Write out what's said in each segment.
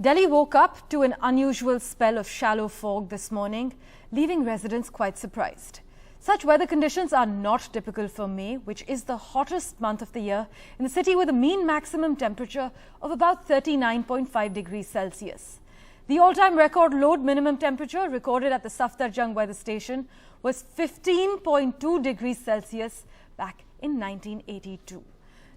Delhi woke up to an unusual spell of shallow fog this morning, leaving residents quite surprised. Such weather conditions are not typical for May, which is the hottest month of the year in the city with a mean maximum temperature of about 39.5 degrees Celsius. The all-time record load minimum temperature recorded at the Safdarjung weather station was 15.2 degrees Celsius back in 1982.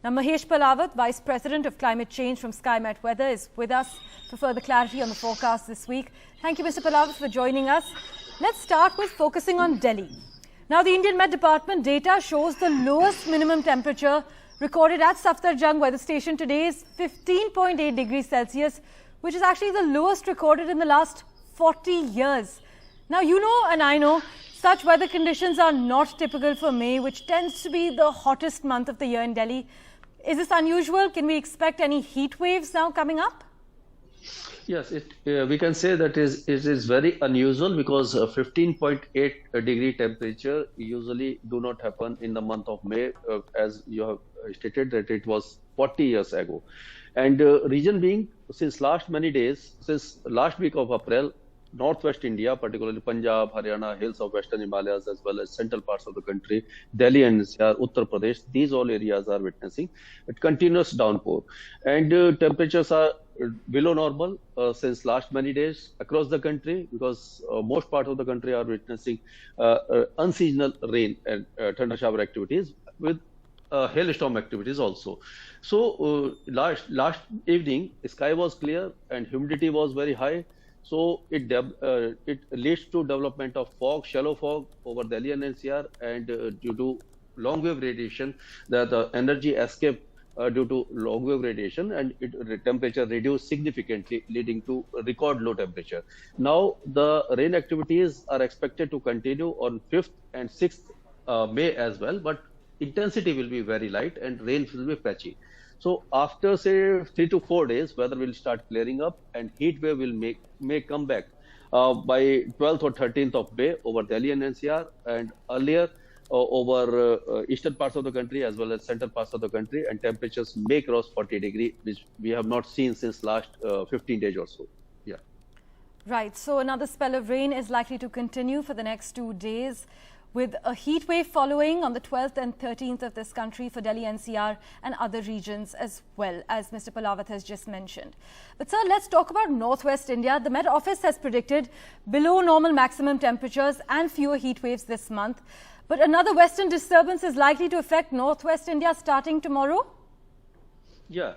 Now, Mahesh Palawat, Vice President of Climate Change from SkyMet Weather, is with us for further clarity on the forecast this week. Thank you, Mr. Palawat, for joining us. Let's start with focusing on Delhi. Now, the Indian Met Department data shows the lowest minimum temperature recorded at Safdarjung weather station today is 15.8 degrees Celsius, which is actually the lowest recorded in the last 40 years. Now, you know and I know such weather conditions are not typical for May, which tends to be the hottest month of the year in Delhi. Is this unusual? Can we expect any heat waves now coming up? Yes, we can say that it is very unusual because 15.8 degree temperature usually do not happen in the month of May, as you have stated that it was 40 years ago. And reason being, since last many days, since last week of April, Northwest India, particularly Punjab, Haryana, hills of Western Himalayas, as well as central parts of the country, Delhi and NCR, Uttar Pradesh, these all areas are witnessing a continuous downpour. And temperatures are below normal since last many days across the country, because most part of the country are witnessing unseasonal rain and thunder shower activities with hailstorm activities also. So last evening, sky was clear and humidity was very high. So it leads to development of fog, shallow fog over Delhi and NCR, and due to long wave radiation, the energy escape due to long wave radiation, and the temperature reduced significantly, leading to record low temperature. Now the rain activities are expected to continue on 5th and 6th May as well, but intensity will be very light and rain will be patchy. So after say 3 to 4 days, weather will start clearing up and heat wave will may come back by 12th or 13th of May over Delhi and NCR, and earlier over eastern parts of the country as well as central parts of the country, and temperatures may cross 40 degrees, which we have not seen since last 15 days or so. Yeah. Right. So another spell of rain is likely to continue for the next 2 days, with a heat wave following on the 12th and 13th of this country for Delhi NCR and other regions as well, as Mr. Palawat has just mentioned. But sir, let's talk about Northwest India. The Met Office has predicted below normal maximum temperatures and fewer heat waves this month. But another western disturbance is likely to affect Northwest India starting tomorrow? Yeah.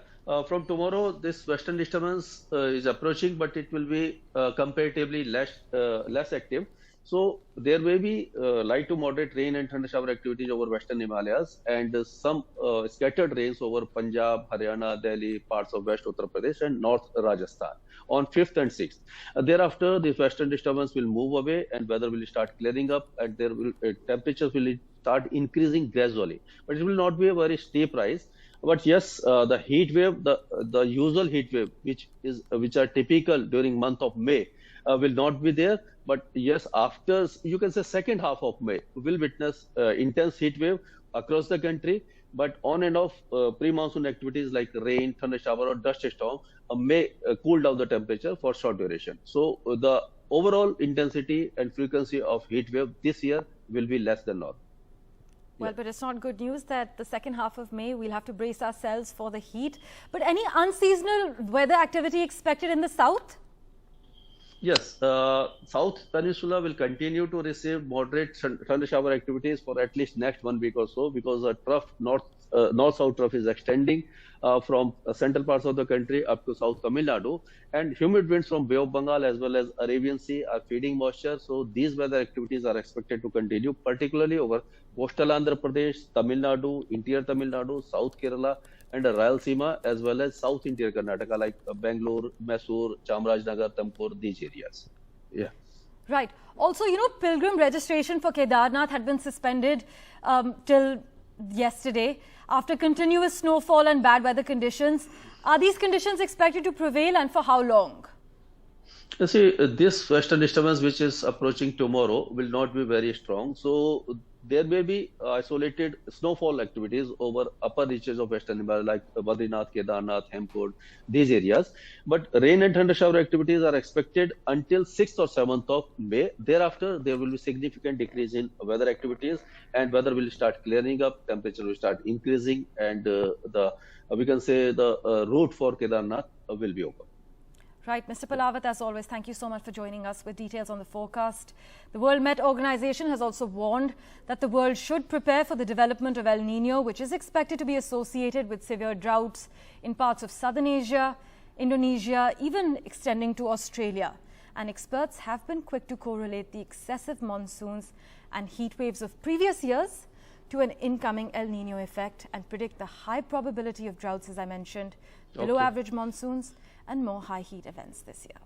From tomorrow, this western disturbance is approaching, but it will be comparatively less active. So there may be light to moderate rain and thunder shower activities over Western Himalayas, and some scattered rains over Punjab, Haryana, Delhi, parts of West Uttar Pradesh and North Rajasthan on 5th and 6th. Thereafter, this western disturbance will move away and weather will start clearing up, and there will temperatures will start increasing gradually. But it will not be a very steep rise. But yes, the heat wave, the usual heat wave, which are typical during month of May, will not be there. But yes, after, you can say, second half of May, we will witness intense heat wave across the country. But on and off pre-monsoon activities like rain, thunder shower or dust storm may cool down the temperature for short duration. So the overall intensity and frequency of heat wave this year will be less than normal. Well, but it's not good news that the second half of May we'll have to brace ourselves for the heat. But any unseasonal weather activity expected in the south? Yes, South Peninsula will continue to receive moderate thunder shower activities for at least next 1 week or so, because a trough, north-south trough is extending from central parts of the country up to South Tamil Nadu, and humid winds from Bay of Bengal as well as Arabian Sea are feeding moisture. So these weather activities are expected to continue, particularly over coastal Andhra Pradesh, Tamil Nadu, interior Tamil Nadu, South Kerala, and Rayalaseema, as well as South Interior Karnataka, like Bangalore, Mysore, Chamarajanagar, Tampur, these areas. Yeah. Right. Also, you know, pilgrim registration for Kedarnath had been suspended till yesterday after continuous snowfall and bad weather conditions. Are these conditions expected to prevail, and for how long? You see, this western disturbance which is approaching tomorrow will not be very strong. So there may be isolated snowfall activities over upper reaches of western Himalaya like Badrinath, Kedarnath, Hemkund, these areas. But rain and thunder shower activities are expected until 6th or 7th of May. Thereafter, there will be significant decrease in weather activities and weather will start clearing up, temperature will start increasing, and the we can say the route for Kedarnath will be open. Right, Mr. Palawat, as always, thank you so much for joining us with details on the forecast. The World Met Organization has also warned that the world should prepare for the development of El Nino, which is expected to be associated with severe droughts in parts of southern Asia, Indonesia, even extending to Australia. And experts have been quick to correlate the excessive monsoons and heat waves of previous years to an incoming El Nino effect and predict the high probability of droughts, as I mentioned, below average monsoons and more high heat events this year.